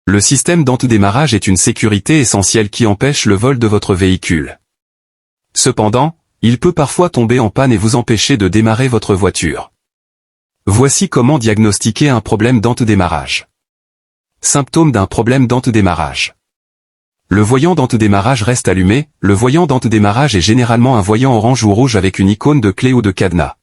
Le système d'antidémarrage est une sécurité essentielle qui empêche le vol de votre véhicule. Cependant, il peut parfois tomber en panne et vous empêcher de démarrer votre voiture. Voici comment diagnostiquer un problème d'antidémarrage. Symptômes d'un problème d'antidémarrage. Le voyant d'antidémarrage reste allumé. Le voyant d'antidémarrage est généralement un voyant orange ou rouge avec une icône de clé ou de cadenas.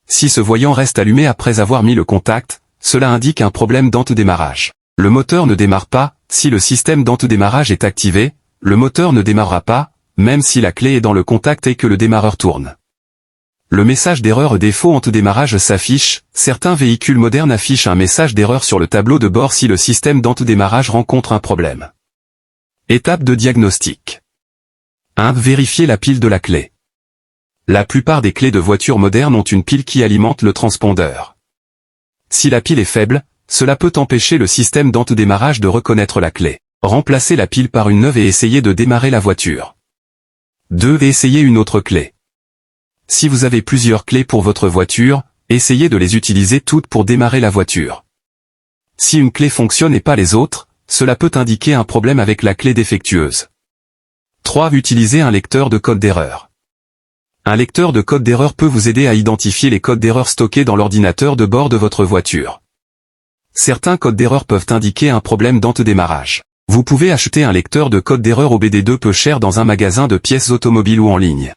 Si ce voyant reste allumé après avoir mis le contact, cela indique un problème d'antidémarrage. Le moteur ne démarre pas. Si le système d'antidémarrage est activé, le moteur ne démarrera pas, même si la clé est dans le contact et que le démarreur tourne. Le message d'erreur défaut antidémarrage s'affiche. Certains véhicules modernes affichent un message d'erreur sur le tableau de bord si le système d'antidémarrage rencontre un problème. Étape de diagnostic. 1. Vérifier la pile de la clé. La plupart des clés de voitures modernes ont une pile qui alimente le transpondeur. Si la pile est faible, cela peut empêcher le système d'antidémarrage de reconnaître la clé. Remplacez la pile par une neuve et essayez de démarrer la voiture. 2. Essayez une autre clé. Si vous avez plusieurs clés pour votre voiture, essayez de les utiliser toutes pour démarrer la voiture. Si une clé fonctionne et pas les autres, cela peut indiquer un problème avec la clé défectueuse. 3. Utilisez un lecteur de code d'erreur. Un lecteur de code d'erreur peut vous aider à identifier les codes d'erreur stockés dans l'ordinateur de bord de votre voiture. Certains codes d'erreur peuvent indiquer un problème d'antidémarrage. Vous pouvez acheter un lecteur de code d'erreur au BD2 peu cher dans un magasin de pièces automobiles ou en ligne.